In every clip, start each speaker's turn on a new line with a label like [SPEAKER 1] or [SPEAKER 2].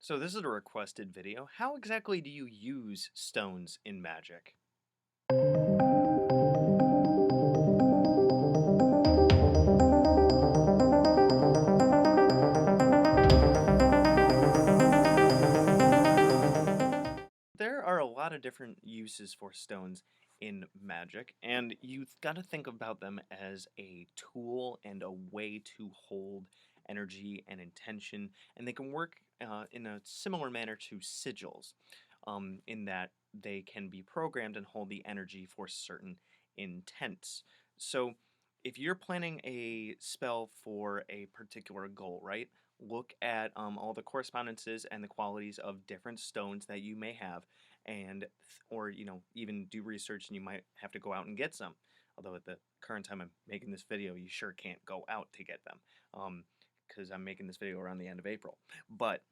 [SPEAKER 1] So this is a requested video. How exactly do you use stones in Magic? There are a lot of different uses for stones in Magic, and you've got to think about them as a tool and a way to hold energy and intention, and they can work in a similar manner to sigils, in that they can be programmed and hold the energy for certain intents. So, if you're planning a spell for a particular goal, right? Look at all the correspondences and the qualities of different stones that you may have, and or even do research, and you might have to go out and get some, although at the current time I'm making this video you sure can't go out to get them, because I'm making this video around the end of April. But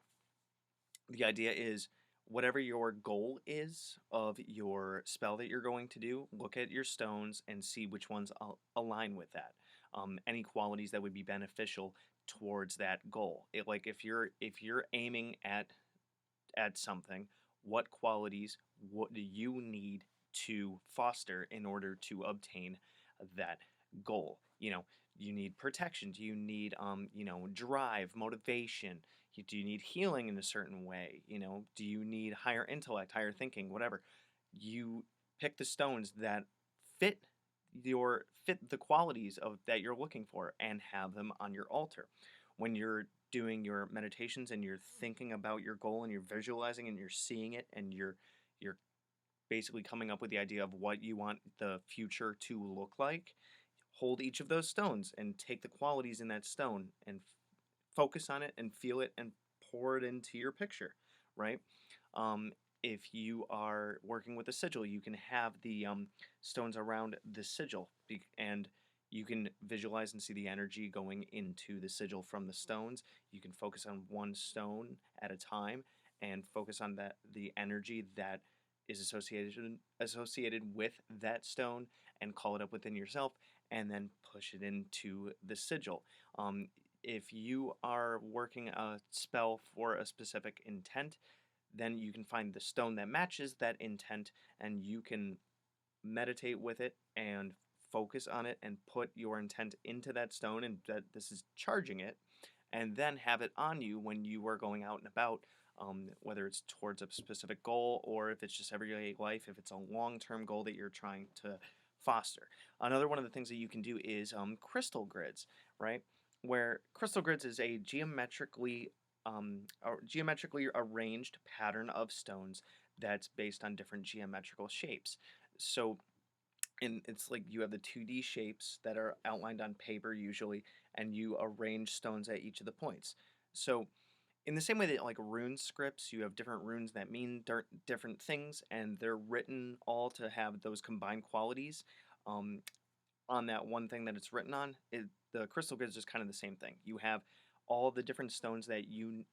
[SPEAKER 1] the idea is, whatever your goal is of your spell that you're going to do, look at your stones and see which ones align with that. Any qualities that would be beneficial towards that goal. Like if you're aiming at something, what qualities what do you need to foster in order to obtain that goal? You need protection. Do you need drive, motivation? Do you need healing in a certain way? Do you need higher intellect, higher thinking, whatever? You pick the stones that fit fit the qualities of that you're looking for and have them on your altar. When you're doing your meditations and you're thinking about your goal and you're visualizing and you're seeing it and you're basically coming up with the idea of what you want the future to look like, hold each of those stones and take the qualities in that stone and focus on it and feel it and pour it into your picture, right? Um, if you are working with a sigil, you can have the stones around the sigil, and you can visualize and see the energy going into the sigil from the stones. You can focus on one stone at a time and focus on the energy that is associated with that stone, and call it up within yourself, and then push it into the sigil. If you are working a spell for a specific intent, then you can find the stone that matches that intent, and you can meditate with it and focus on it and put your intent into that stone, and that this is charging it, and then have it on you when you are going out and about, whether it's towards a specific goal or if it's just everyday life, if it's a long-term goal that you're trying to foster. Another one of the things that you can do is crystal grids, right? Where crystal grids is a geometrically arranged pattern of stones that's based on different geometrical shapes. So, and it's like you have the 2D shapes that are outlined on paper usually, and you arrange stones at each of the points. So, in the same way that like rune scripts, you have different runes that mean different things, and they're written all to have those combined qualities um, on that one thing that it's written on. The crystal grid is just kind of the same thing. You have all the different stones that you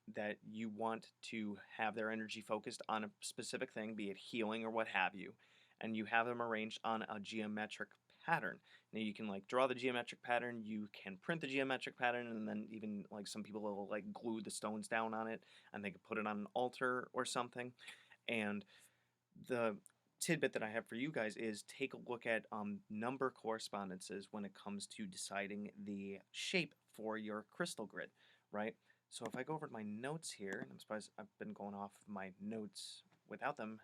[SPEAKER 1] want to have their energy focused on a specific thing, be it healing or what have you, and you have them arranged on a geometric pattern. Now you can like draw the geometric pattern, you can print the geometric pattern, and then even like some people will like glue the stones down on it, and they can put it on an altar or something. And the tidbit that I have for you guys is take a look at number correspondences when it comes to deciding the shape for your crystal grid, right? So if I go over to my notes here, and I'm surprised I've been going off my notes without them.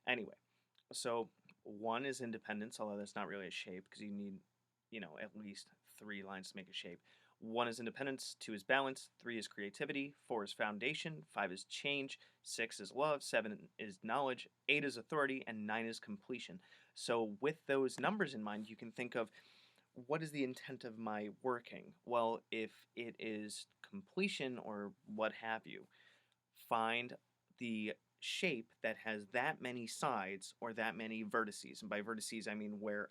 [SPEAKER 1] Anyway, so one is independence, although that's not really a shape because you need, at least 3 lines to make a shape. One is independence, two is balance, three is creativity, four is foundation, five is change, six is love, seven is knowledge, eight is authority, and nine is completion. So with those numbers in mind, you can think of, what is the intent of my working? Well, if it is completion or what have you, find the shape that has that many sides or that many vertices. And by vertices, I mean where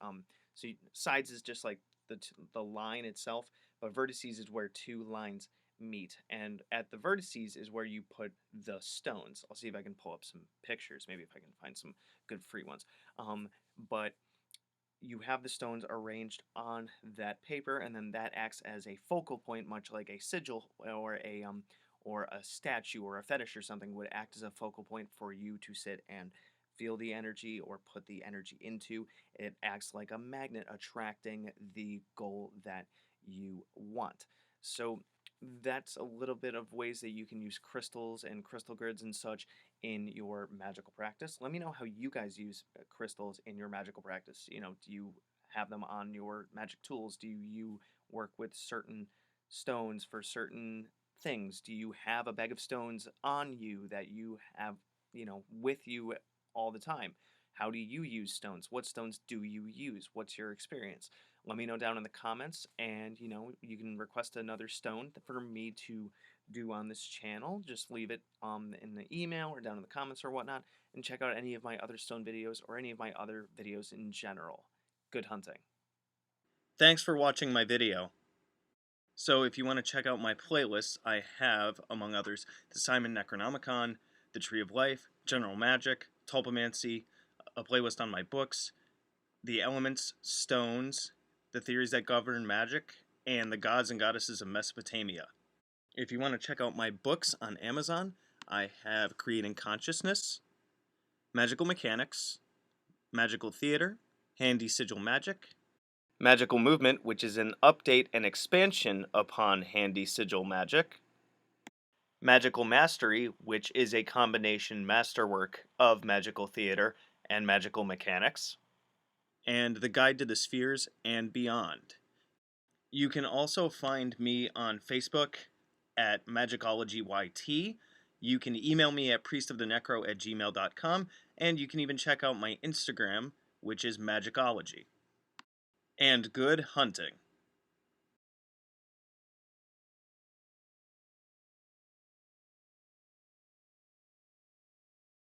[SPEAKER 1] sides is just like the line itself, but vertices is where two lines meet. And at the vertices is where you put the stones. I'll see if I can pull up some pictures, maybe if I can find some good free ones. But you have the stones arranged on that paper, and then that acts as a focal point, much like a sigil or a statue or a fetish or something would act as a focal point for you to sit and feel the energy or put the energy into. It acts like a magnet attracting the goal that you want. So that's a little bit of ways that you can use crystals and crystal grids and such in your magical practice. Let me know how you guys use crystals in your magical practice. Do you have them on your magic tools? Do you work with certain stones for certain things? Do you have a bag of stones on you that you have, with you all the time? How do you use stones? What stones do you use? What's your experience? Let me know down in the comments, and you can request another stone for me to do on this channel. Just leave it in the email or down in the comments or whatnot, and check out any of my other stone videos or any of my other videos in general. Good hunting. Thanks for watching my video. So if you want to check out my playlists, I have, among others, the Simon Necronomicon, the Tree of Life, General Magic, Tulpamancy, a playlist on my books, the elements, stones, the theories that govern magic, and the gods and goddesses of Mesopotamia. If you want to check out my books on Amazon, I have Creating Consciousness, Magical Mechanics, Magical Theater, Handy Sigil Magic, Magical Movement, which is an update and expansion upon Handy Sigil Magic, Magical Mastery, which is a combination masterwork of Magical Theater and Magical Mechanics, and The Guide to the Spheres and Beyond. You can also find me on Facebook at Magickology YT. You can email me at priestofthenecro@gmail.com, and you can even check out my Instagram, which is Magickology. And good hunting.